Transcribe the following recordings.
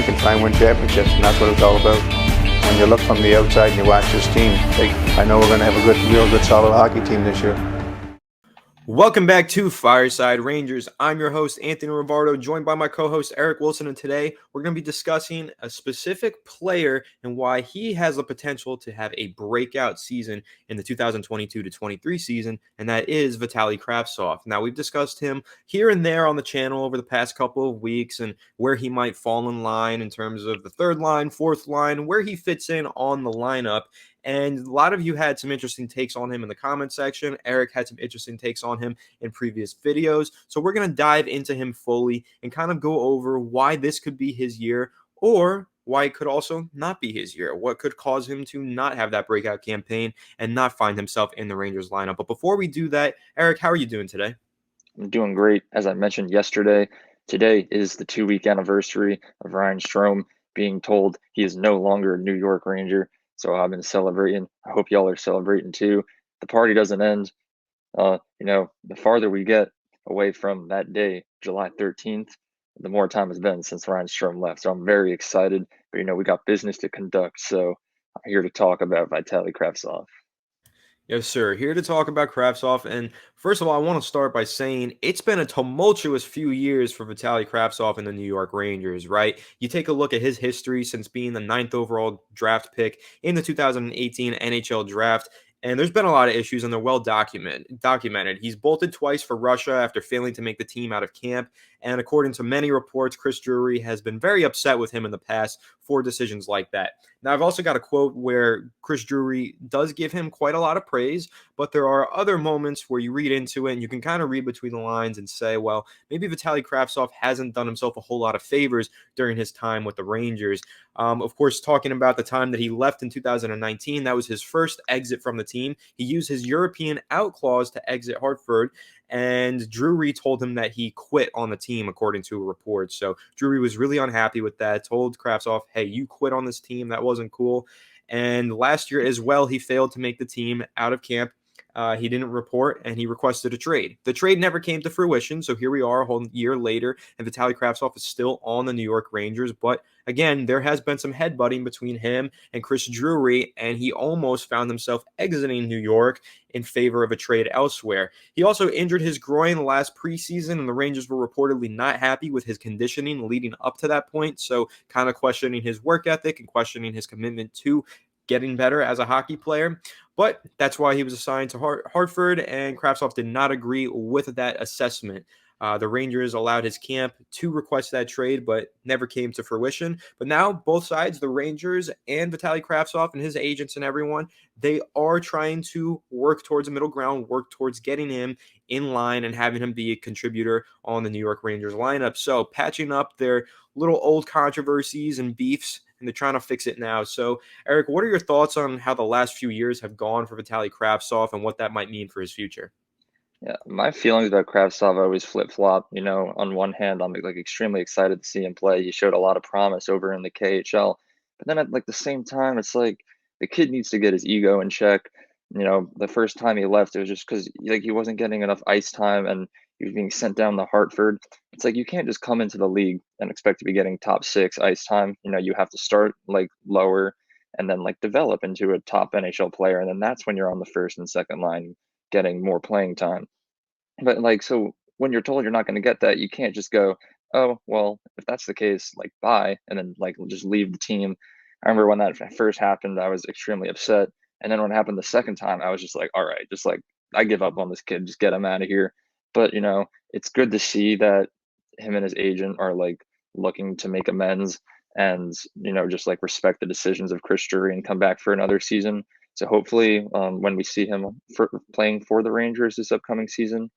can try and win championships, and that's what it's all about. When you look from the outside and you watch this team, I know we're going to have a real good, solid hockey team this year. Welcome back to Fireside Rangers. I'm your host, Anthony Rivardo, joined by my co-host, Eric Wilson, and today we're going to be discussing a specific player and why he has the potential to have a breakout season in the 2022-23 season, and that is Vitali Kravtsov. Now, we've discussed him here and there on the channel over the past couple of weeks and where he might fall in line in terms of the third line, fourth line, where he fits in on the lineup. And a lot of you had some interesting takes on him in the comment section. Eric had some interesting takes on him in previous videos. So we're going to dive into him fully and kind of go over why this could be his year or why it could also not be his year. What could cause him to not have that breakout campaign and not find himself in the Rangers lineup. But before we do that, Eric, how are you doing today? I'm doing great. As I mentioned yesterday, today is the 2-week anniversary of Ryan Strome being told he is no longer a New York Ranger. So I've been celebrating. I hope y'all are celebrating too. The party doesn't end. The farther we get away from that day, July 13th, the more time has been since Ryan Strome left. So I'm very excited. But, we got business to conduct. So I'm here to talk about Vitali Kravtsov. Yes, sir. Here to talk about Kravtsov. And first of all, I want to start by saying it's been a tumultuous few years for Vitali Kravtsov and the New York Rangers, right? You take a look at his history since being the 9th overall draft pick in the 2018 NHL draft. And there's been a lot of issues, and they're well documented. He's bolted twice for Russia after failing to make the team out of camp. And according to many reports, Chris Drury has been very upset with him in the past for decisions like that. Now, I've also got a quote where Chris Drury does give him quite a lot of praise, but there are other moments where you read into it and you can kind of read between the lines and say, well, maybe Vitali Kravtsov hasn't done himself a whole lot of favors during his time with the Rangers. Of course, talking about the time that he left in 2019, that was his first exit from the team. He used his European out clause to exit Hartford, and Drury told him that he quit on the team, according to a report. So Drury was really unhappy with that, told Kravtsov, hey, you quit on this team. That wasn't cool. And last year as well, he failed to make the team out of camp. He didn't report, and he requested a trade. The trade never came to fruition, so here we are a whole year later, and Vitali Kravtsov is still on the New York Rangers. But again, there has been some headbutting between him and Chris Drury, and he almost found himself exiting New York in favor of a trade elsewhere. He also injured his groin last preseason, and the Rangers were reportedly not happy with his conditioning leading up to that point, so kind of questioning his work ethic and questioning his commitment to getting better as a hockey player. But that's why he was assigned to Hartford, and Kravtsov did not agree with that assessment. The Rangers allowed his camp to request that trade, but never came to fruition. But now both sides, the Rangers and Vitali Kravtsov and his agents and everyone, they are trying to work towards a middle ground, work towards getting him in line and having him be a contributor on the New York Rangers lineup. So patching up their little old controversies and beefs, and they're trying to fix it now. So, Eric, what are your thoughts on how the last few years have gone for Vitali Kravtsov and what that might mean for his future? Yeah, my feelings about Kravtsov always flip-flop. On one hand, I'm extremely excited to see him play. He showed a lot of promise over in the KHL. But then at the same time, it's like the kid needs to get his ego in check. The first time he left, it was just because he wasn't getting enough ice time and he was being sent down to Hartford. It's like you can't just come into the league and expect to be getting top 6 ice time. You have to start lower and then develop into a top NHL player, and then that's when you're on the first and second line getting more playing time. But so when you're told you're not going to get that, you can't just go, oh, well, if that's the case, bye, and then just leave the team. I remember when that first happened, I was extremely upset. And then when it happened the second time, I was just like, all right, just I give up on this kid, just get him out of here. But it's good to see that him and his agent are looking to make amends and just respect the decisions of Chris Drury and come back for another season. So hopefully, when we see him playing for the Rangers this upcoming season,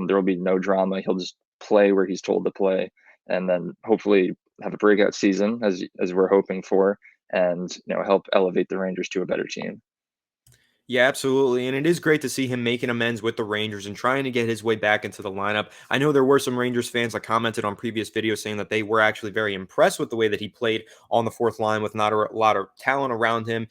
there will be no drama. He'll just play where he's told to play, and then hopefully have a breakout season as we're hoping for, and help elevate the Rangers to a better team. Yeah, absolutely. And it is great to see him making amends with the Rangers and trying to get his way back into the lineup. I know there were some Rangers fans that commented on previous videos saying that they were actually very impressed with the way that he played on the fourth line with not a lot of talent around him.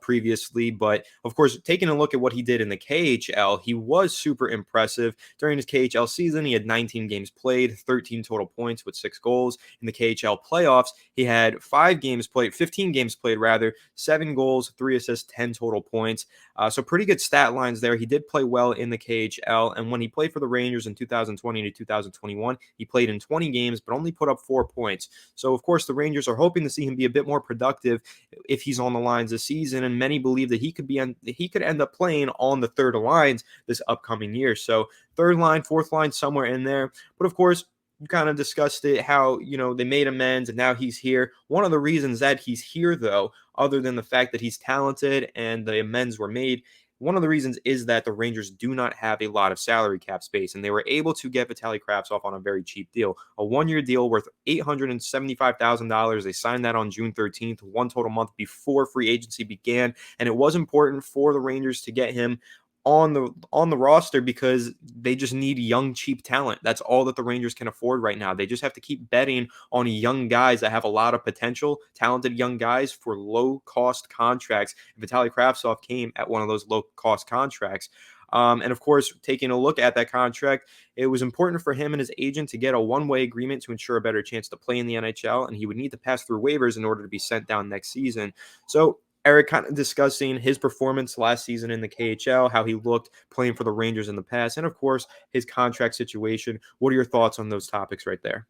previously. But of course, taking a look at what he did in the KHL, he was super impressive. During his KHL season, he had 19 games played, 13 total points with 6 goals. In the KHL playoffs, he had 15 games played rather, 7 goals, 3 assists, 10 total points. So pretty good stat lines there. He did play well in the KHL, and when he played for the Rangers in 2020 to 2021, he played in 20 games but only put up 4 points. So of course the Rangers are hoping to see him be a bit more productive if he's on the lines this season, and many believe that he could end up playing on the third lines this upcoming year. So third line, fourth line, somewhere in there. But of course, you kind of discussed it, how, they made amends and now he's here. One of the reasons that he's here, though, other than the fact that he's talented and the amends were made, one of the reasons is that the Rangers do not have a lot of salary cap space, and they were able to get Vitali Kravtsov on a very cheap deal, a 1-year deal worth $875,000. They signed that on June 13th, one total month before free agency began, and it was important for the Rangers to get him on the roster because they just need young, cheap talent. That's all that the Rangers can afford right now. They just have to keep betting on young guys that have a lot of potential, talented young guys for low-cost contracts. Vitali Kravtsov came at one of those low-cost contracts. And of course, taking a look at that contract, it was important for him and his agent to get a one-way agreement to ensure a better chance to play in the NHL, and he would need to pass through waivers in order to be sent down next season. So Eric, kind of discussing his performance last season in the KHL, how he looked playing for the Rangers in the past, and of course, his contract situation. What are your thoughts on those topics right there?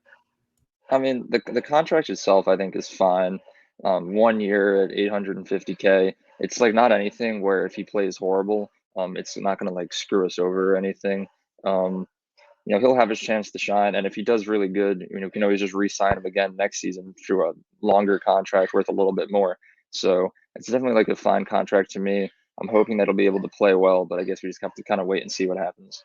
I mean, the contract itself, I think, is fine. 1 year at 850K. It's like not anything where if he plays horrible, it's not going to like screw us over or anything. Um, he'll have his chance to shine, and if he does really good, we can always just re-sign him again next season through a longer contract worth a little bit more. So it's definitely like a fine contract to me. I'm hoping that he'll be able to play well, but I guess we just have to kind of wait and see what happens.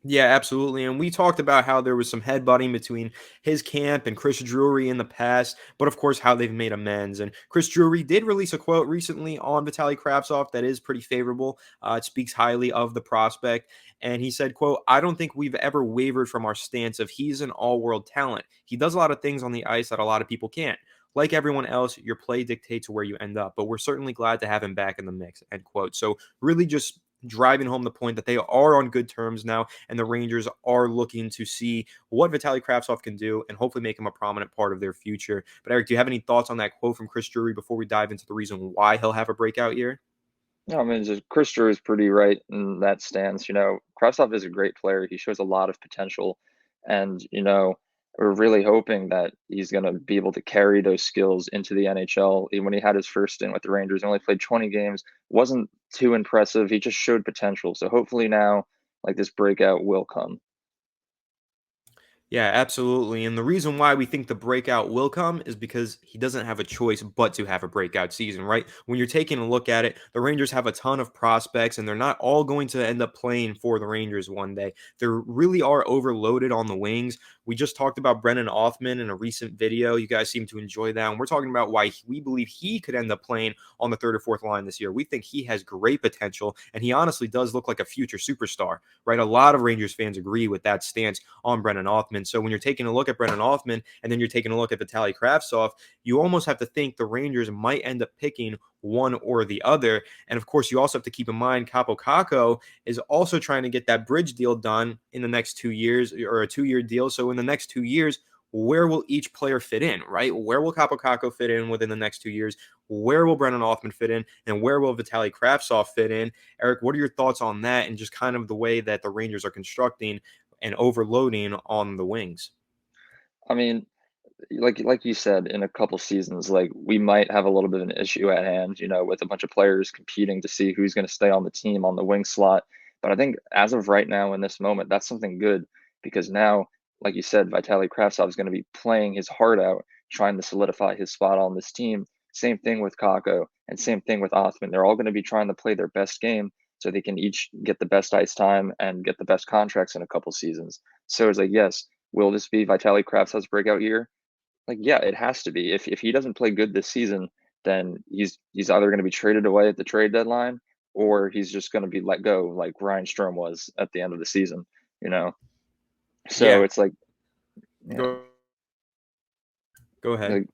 Yeah, absolutely. And we talked about how there was some headbutting between his camp and Chris Drury in the past, but of course, how they've made amends. And Chris Drury did release a quote recently on Vitali Kravtsov that is pretty favorable. It speaks highly of the prospect. And he said, quote, "I don't think we've ever wavered from our stance of he's an all-world talent. He does a lot of things on the ice that a lot of people can't. Like everyone else, your play dictates where you end up, but we're certainly glad to have him back in the mix," end quote. So really just driving home the point that they are on good terms now, and the Rangers are looking to see what Vitali Kravtsov can do and hopefully make him a prominent part of their future. But Eric, do you have any thoughts on that quote from Chris Drury before we dive into the reason why he'll have a breakout year? No, I mean, just Chris Drew is pretty right in that stance. Kravtsov is a great player. He shows a lot of potential, and we're really hoping that he's going to be able to carry those skills into the NHL. When he had his first stint with the Rangers, he only played 20 games, wasn't too impressive. He just showed potential. So hopefully now, like this breakout will come. Yeah, absolutely. And the reason why we think the breakout will come is because he doesn't have a choice but to have a breakout season, right? When you're taking a look at it, the Rangers have a ton of prospects, and they're not all going to end up playing for the Rangers one day. They really are overloaded on the wings. We just talked about Brennan Othman in a recent video. You guys seem to enjoy that. And we're talking about why we believe he could end up playing on the third or fourth line this year. We think he has great potential, and he honestly does look like a future superstar, right? A lot of Rangers fans agree with that stance on Brennan Othman. So when you're taking a look at Brennan Othman and then you're taking a look at Vitali Kravtsov, you almost have to think the Rangers might end up picking one or the other. And of course, you also have to keep in mind Capo Caco is also trying to get that bridge deal done in the next 2 years, or a 2-year deal. So in the next 2 years, where will each player fit in, right? Where will Capo Caco fit in within the next 2 years? Where will Brennan Othman fit in? And where will Vitali Kravtsov fit in? Eric, what are your thoughts on that and just kind of the way that the Rangers are constructing and overloading on the wings? I mean, like you said, in a couple seasons, like we might have a little bit of an issue at hand, with a bunch of players competing to see who's going to stay on the team on the wing slot. But I think as of right now, in this moment, that's something good because now, like you said, Vitali Kravtsov is going to be playing his heart out, trying to solidify his spot on this team. Same thing with Kako and same thing with Othman. They're all going to be trying to play their best game so they can each get the best ice time and get the best contracts in a couple seasons. So it's like, yes, will this be Vitali Kravtsov's breakout year? Like, yeah, it has to be. If he doesn't play good this season, then he's either going to be traded away at the trade deadline or he's just going to be let go like Ryan Strome was at the end of the season, you know. So Yeah, it's like, yeah, go go ahead.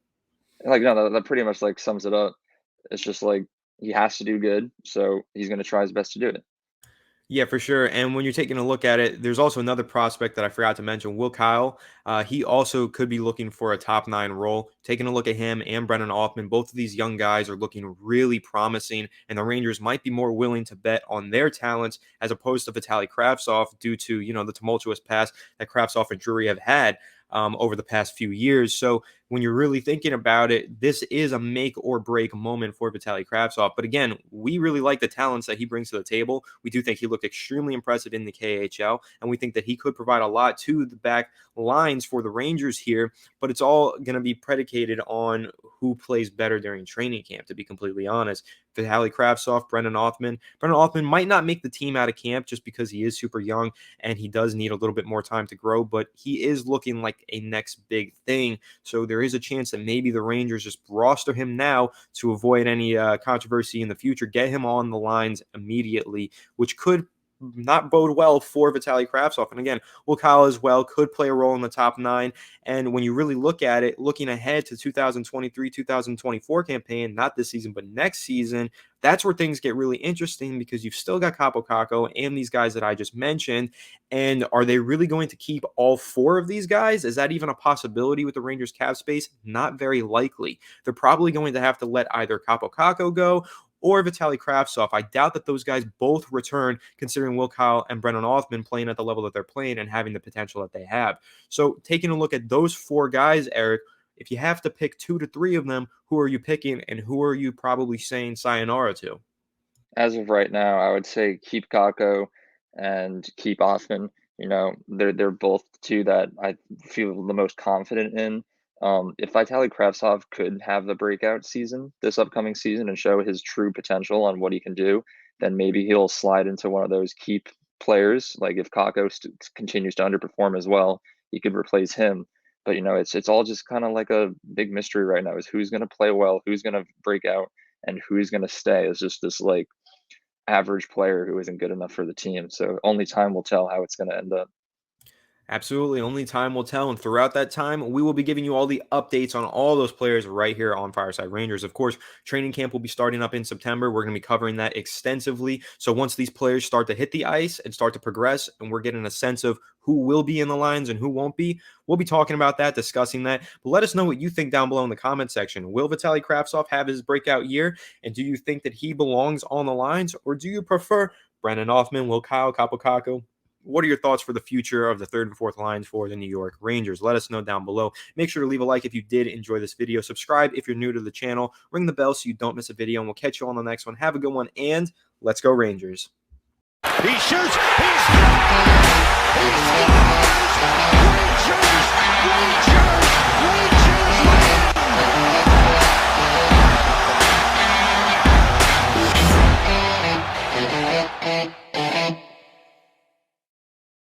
like no, that pretty much like sums it up. it's just like he has to do good, so he's going to try his best to do it. Yeah, for sure. And when you're taking a look at it, there's also another prospect that I forgot to mention, Will Kyle. He also could be looking for a top 9 role. Taking a look at him and Brennan Othman, both of these young guys are looking really promising, and the Rangers might be more willing to bet on their talents as opposed to Vitali Kravtsov due to the tumultuous past that Kravtsov and Drury have had over the past few years. So when you're really thinking about it, this is a make or break moment for Vitali Kravtsov. But again, we really like the talents that he brings to the table. We do think he looked extremely impressive in the KHL, and we think that he could provide a lot to the back lines for the Rangers here. But it's all going to be predicated on who plays better during training camp, to be completely honest. Vitali Kravtsov, Brennan Othman. Brennan Othman might not make the team out of camp just because he is super young and he does need a little bit more time to grow, but he is looking like a next big thing. So there is a chance that maybe the Rangers just roster him now to avoid any controversy in the future, get him on the lines immediately, which could not bode well for Vitali Kravtsov. And again, Will Kyle as well could play a role in the top 9. And when you really look at it, looking ahead to 2023-2024 campaign, not this season, but next season, that's where things get really interesting because you've still got Capo Caco and these guys that I just mentioned. And are they really going to keep all 4 of these guys? Is that even a possibility with the Rangers cap space? Not very likely. They're probably going to have to let either Capo Caco go or Vitali Kravtsov. I doubt that those guys both return, considering Will Kyle and Brennan Othman playing at the level that they're playing and having the potential that they have. So taking a look at those 4 guys, Eric, if you have to pick 2 to 3 of them, who are you picking and who are you probably saying sayonara to? As of right now, I would say keep Kako and keep Othman. They're both 2 that I feel the most confident in. If Vitali Kravtsov could have the breakout season this upcoming season and show his true potential on what he can do, then maybe he'll slide into one of those keep players. Like if Kako continues to underperform as well, he could replace him. But it's all just kind of like a big mystery right now. Is who's going to play well, who's going to break out, and who's going to stay. It's just this like average player who isn't good enough for the team. So only time will tell how it's going to end up. Absolutely. Only time will tell. And throughout that time, we will be giving you all the updates on all those players right here on Fireside Rangers. Of course, training camp will be starting up in September. We're going to be covering that extensively. So once these players start to hit the ice and start to progress, and we're getting a sense of who will be in the lines and who won't be, we'll be talking about that, discussing that. But let us know what you think down below in the comment section. Will Vitali Kravtsov have his breakout year? And do you think that he belongs on the lines? Or do you prefer Brennan Othman, Will Kyle, Capo Caco? What are your thoughts for the future of the 3rd and 4th lines for the New York Rangers? Let us know down below. Make sure to leave a like if you did enjoy this video. Subscribe if you're new to the channel. Ring the bell so you don't miss a video, and we'll catch you on the next one. Have a good one, and let's go Rangers. He shoots. Rangers! Rangers! Rangers!